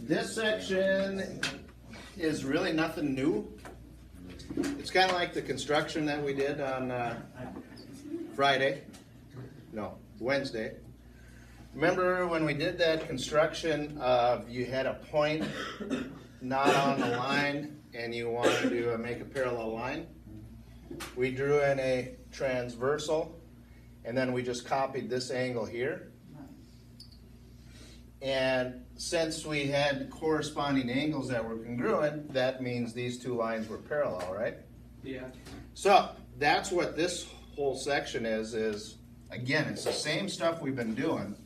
This section is really nothing new. It's kind of like the construction that we did on Wednesday. Remember when we did that construction of you had a point not on the line and you wanted to make a parallel line? We drew in a transversal and then we just copied this angle here. And since we had corresponding angles that were congruent, that means these two lines were parallel, right? Yeah. So that's what this whole section is again, it's the same stuff we've been doing.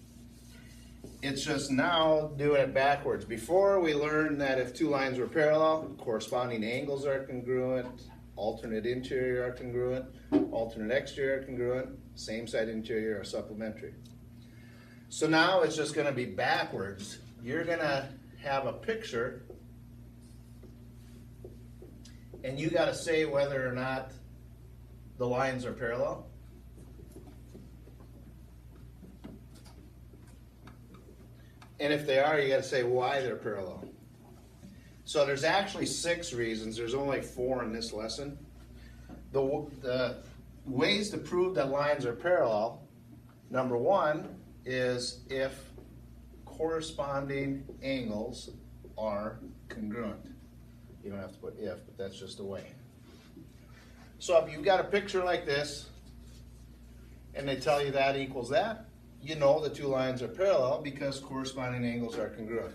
It's just now doing it backwards. Before we learned that if two lines were parallel, corresponding angles are congruent, alternate interior are congruent, alternate exterior are congruent, same side interior are supplementary. So now it's just going to be backwards. You're going to have a picture and you got to say whether or not the lines are parallel. And if they are, you got to say why they're parallel. So there's actually 6 reasons. There's only 4 in this lesson. The ways to prove that lines are parallel, number 1 is if corresponding angles are congruent. You don't have to put if, but that's just a way. So if you've got a picture like this, and they tell you that equals that, you know the two lines are parallel because corresponding angles are congruent.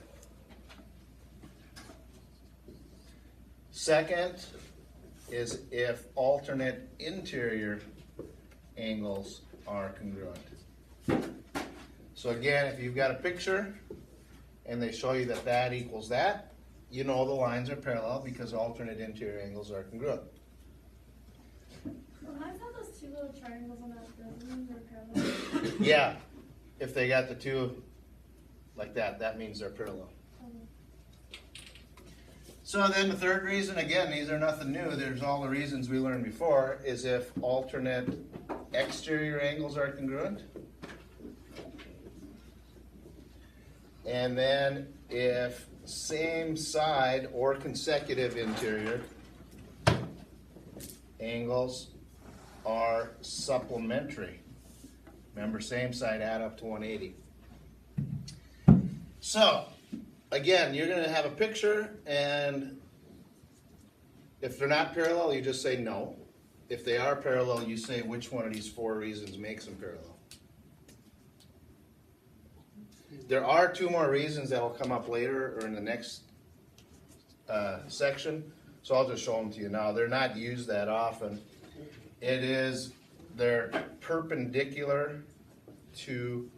Second is if alternate interior angles are congruent. So again, if you've got a picture and they show you that that equals that, you know the lines are parallel because alternate interior angles are congruent. Well, I thought those 2 little triangles on that building were parallel. Yeah, if they got the two like that, that means they're parallel. So then the third reason, again, these are nothing new. There's all the reasons we learned before, is if alternate exterior angles are congruent. And then if same side or consecutive interior angles are supplementary. Remember, same side add up to 180. So, again, you're going to have a picture, and if they're not parallel, you just say no. If they are parallel, you say which one of these 4 reasons makes them parallel. There are 2 more reasons that will come up later or in the next section, so I'll just show them to you now. They're not used that often. They're perpendicular to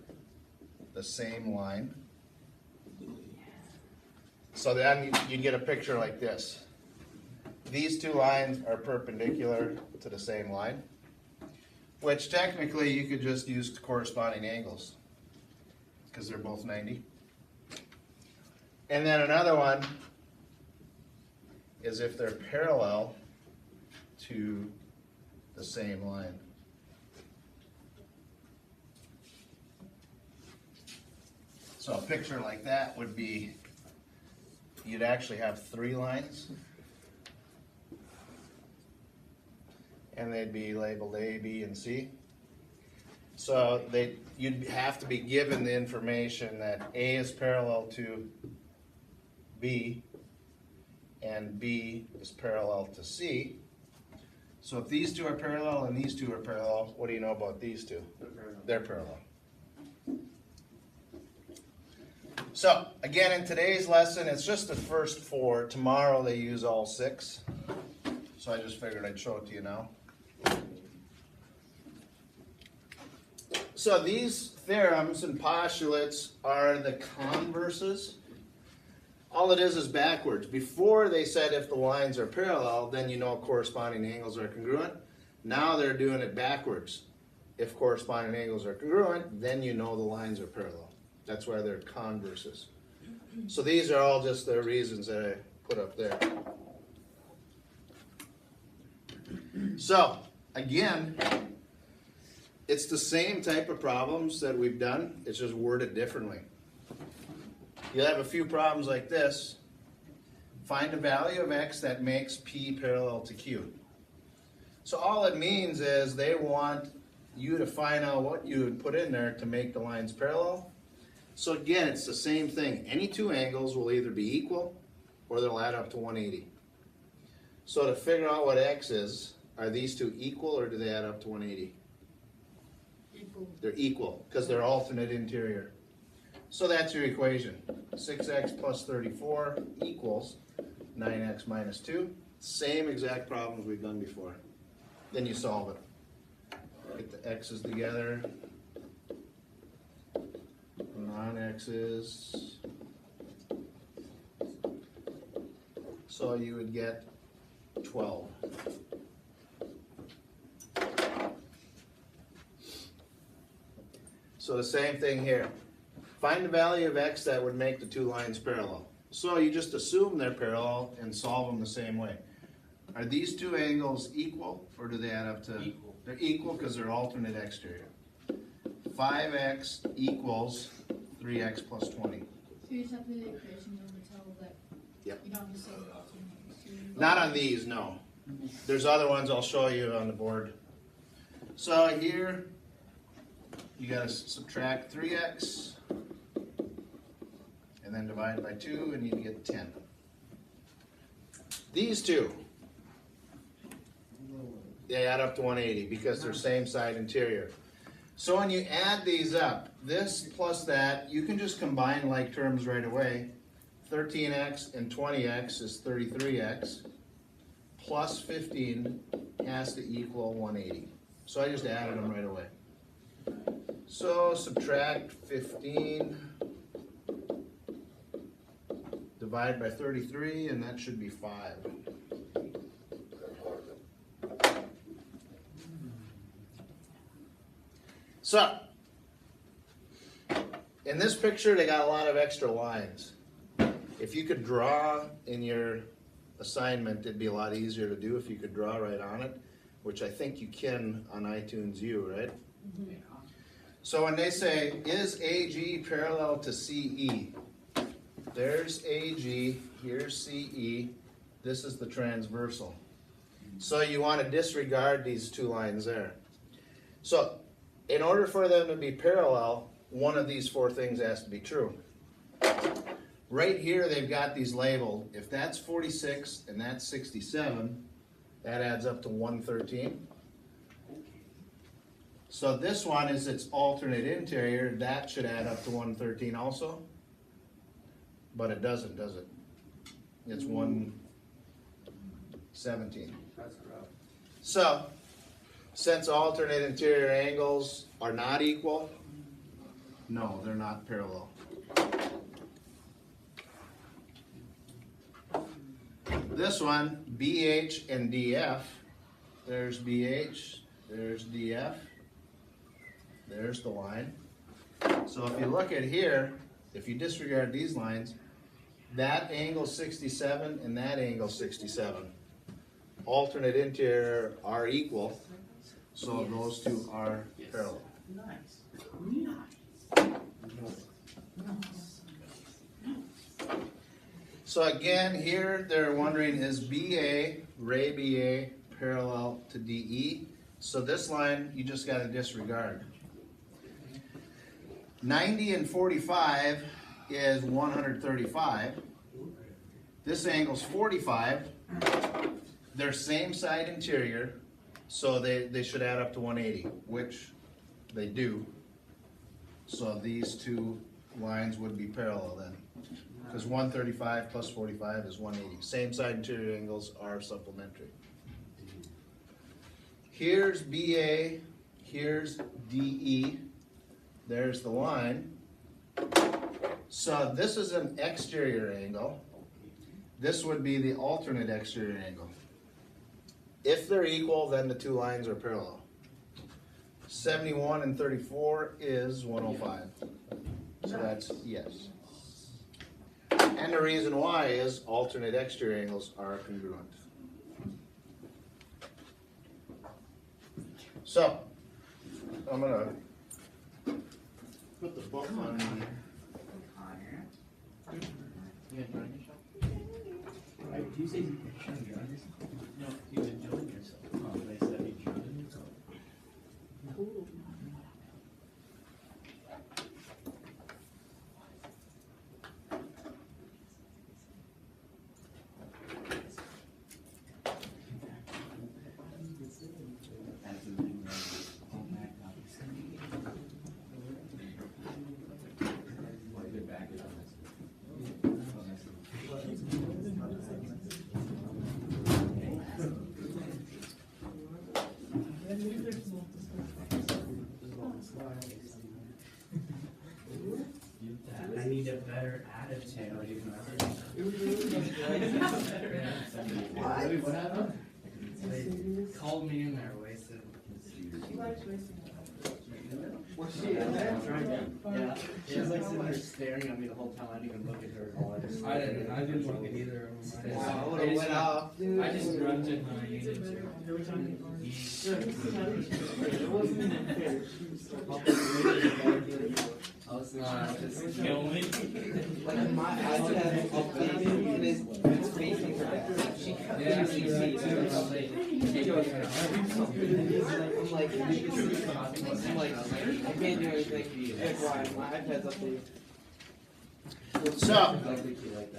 the same line. So then you get a picture like this. These 2 lines are perpendicular to the same line, which technically you could just use corresponding angles because they're both 90. And then another one is if they're parallel to the same line. So a picture like that would be, you'd actually have 3 lines, and they'd be labeled A, B, and C. So you'd have to be given the information that A is parallel to B, and B is parallel to C. So if these 2 are parallel and these 2 are parallel, what do you know about these 2? They're parallel. So, again, in today's lesson, it's just the first 4. Tomorrow they use all 6. So I just figured I'd show it to you now. So these theorems and postulates are the converses. All it is backwards. Before they said if the lines are parallel, then you know corresponding angles are congruent. Now they're doing it backwards. If corresponding angles are congruent, then you know the lines are parallel. That's why they're converses. So these are all just the reasons that I put up there. So, again, it's the same type of problems that we've done. It's just worded differently. you'll have a few problems like this. Find a value of x that makes P parallel to Q. So all it means is they want you to find out what you would put in there to make the lines parallel. So again, it's the same thing. Any two angles will either be equal or they'll add up to 180. So to figure out what x is, are these two equal or do they add up to 180? Equal. They're equal because they're alternate interior. So that's your equation. 6x plus 34 equals 9x minus 2. Same exact problems we've done before. Then you solve it. Get the x's together. Non-x's. So you would get 12. So the same thing here. Find the value of x that would make the two lines parallel. So you just assume they're parallel and solve them the same way. Are these two angles equal or do they add up to? Equal. They're equal because they're alternate exterior. 5x equals 3x plus 20. So you just have to do the equations and tell that. Yep. You don't have to say the alternates. Not on these, no. There's other ones I'll show you on the board. So here, you gotta subtract 3x and then divide by 2 and you get 10. These two, they add up to 180 because they're same side interior. So when you add these up, this plus that, you can just combine like terms right away. 13x and 20x is 33x, plus 15 has to equal 180. So I just added them right away. So subtract 15, divide by 33, and that should be 5. So, in this picture, they got a lot of extra lines. If you could draw in your assignment, it'd be a lot easier to do if you could draw right on it, which I think you can on iTunes U, right? Yeah. So when they say, is AG parallel to CE? There's AG, here's CE, this is the transversal. So you want to disregard these two lines there. So in order for them to be parallel, one of these four things has to be true. Right here they've got these labeled. If that's 46 and that's 67, that adds up to 113. So this one is its alternate interior. That should add up to 113 also. But it doesn't, does it? It's 117. That's rough. So, since alternate interior angles are not equal, no, they're not parallel. This one, BH and DF, there's BH, there's DF, there's the line. So if you look at here, if you disregard these lines, that angle 67 and that angle 67. Alternate interior are equal, so those two are parallel. Nice. So again, here they're wondering, is BA, ray BA, parallel to DE? So this line, you just got to disregard. 90 and 45 is 135. This angle's 45. They're same side interior, so they should add up to 180, which they do. So these two lines would be parallel then. Because 135 plus 45 is 180. Same side interior angles are supplementary. Here's BA, here's DE. There's the line. So this is an exterior angle. This would be the alternate exterior angle. If they're equal, then the two lines are parallel. 71 and 34 is 105. So that's yes. And the reason why is alternate exterior angles are congruent. So, I'm going to put the book on You gonna join yourself? Do you say you can join yourself? No, you can join yourself. Oh, they said you join yourself. I need a better attitude. What happened? They called me in there, wasted. Was she in there? Yeah. She was like sitting there staring at me the whole time. I didn't even look at her at all. I didn't look at either of them. Wow, I just went off. I just grunted when I needed to. I was just Kill me. like my iPad updating and it's facing her back. She Yeah, can't see too. I'm like, I can't do anything. That's why my iPad's updating. So,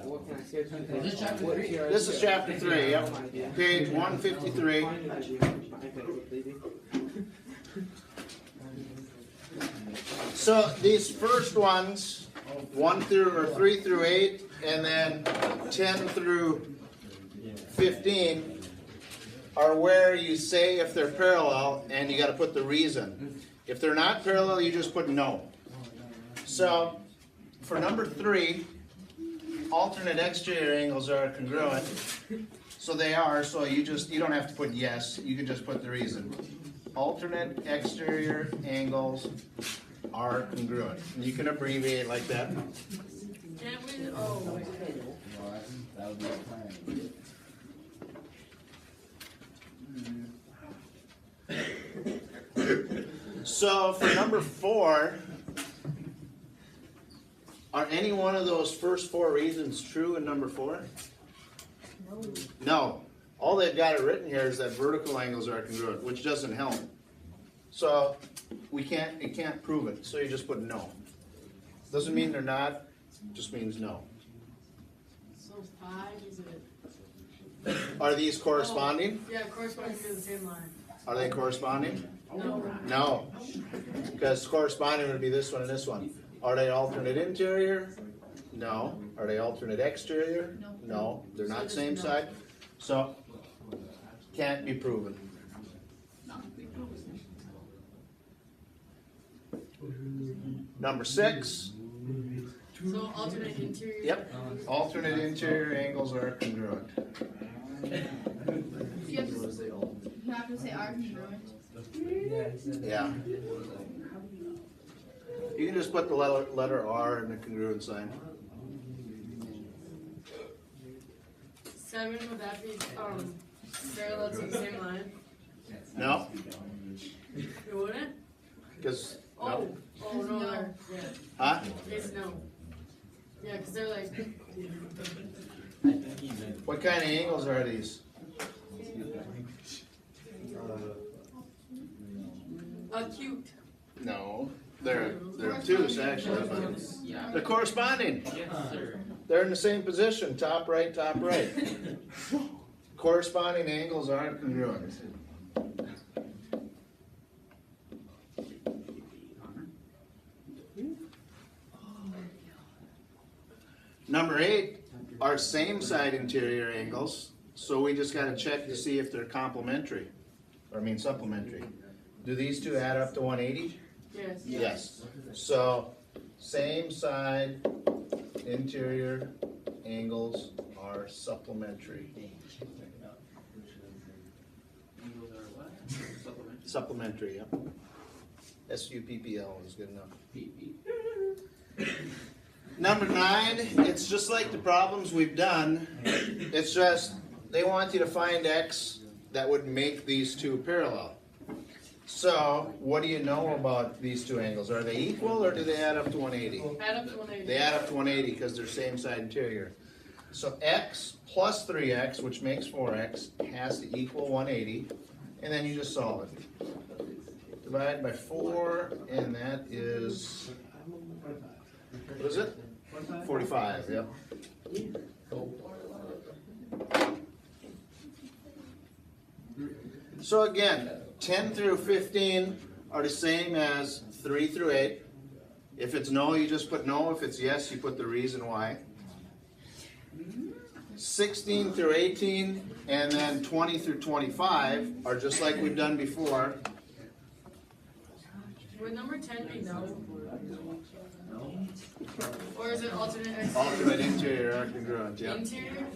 What can I say? Is this chapter What's three? your this is idea? chapter 3, yep. No idea. Page 153. Find an idea. My iPad's updating. So these first ones, 3 through 8, and then 10 through 15, are where you say if they're parallel, and you got to put the reason. If they're not parallel, you just put no. So for number 3, alternate exterior angles are congruent. So they are. So you don't have to put yes. You can just put the reason. Alternate exterior angles are congruent. And you can abbreviate like that. Can't we, oh, That would be a plan. So for number 4, are any one of those first 4 reasons true in number 4? No. All they've got it written here is that vertical angles are congruent, which doesn't help. So it can't prove it. So you just put no. Doesn't mean they're not, just means no. so 5, is it? Are these corresponding? Yeah, corresponding to the same line. Are they corresponding? No. No. Because corresponding would be this one and this one. Are they alternate interior? No. Are they alternate exterior? No. No. They're So not just same no. side. So can't be proven. Number 6. So alternate interior. Yep. Alternate interior angles are congruent. You have to say are congruent. Yeah. You can just put the letter R in the congruent sign. 7, would that be, parallel to the same line? No, It wouldn't? because Oh, oh, no, No. they're, yeah, huh? it's no. Yeah, cause they're like, What kind of angles are these? acute. No, they're obtuse actually, but Yeah. they're corresponding. Yes, sir. They're in the same position, top right, top right. Corresponding angles aren't congruent. Number 8 are same side interior angles, so we just gotta check to see if they're complementary, or I mean supplementary. Do these two add up to 180? Yes. Yes. So, same side interior angles are supplementary. Angles are what? Supplementary. Supplementary, yeah. SUPPL is good enough. Number 9, it's just like the problems we've done. It's just, they want you to find X that would make these two parallel. So, what do you know about these two angles? Are they equal or do they add up to 180? Add up to 180. They add up to 180 because they're same side interior. So x plus 3x, which makes 4x, has to equal 180, and then you just solve it. Divide by 4, and that is, what is it? 45, yep. So again, 10 through 15 are the same as 3 through 8. If it's no, you just put no. If it's yes, you put the reason why. 16 through 18 and then 20 through 25 are just like we've done before. Would number 10 be no? Or is it alternate exterior? Alternate interior or congruent, yeah. Interior?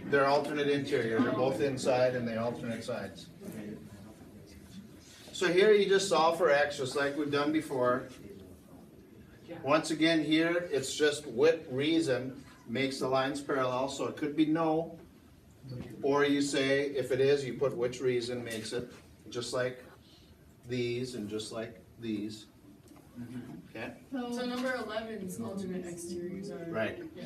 They're alternate interior. They're both inside and they alternate sides. So here you just solve for x just like we've done before. Once again here, it's just what reason makes the lines parallel. So it could be no, or you say if it is, you put which reason makes it, just like these and just like these. Okay? So number 11's alternate exteriors are. Right. Yeah.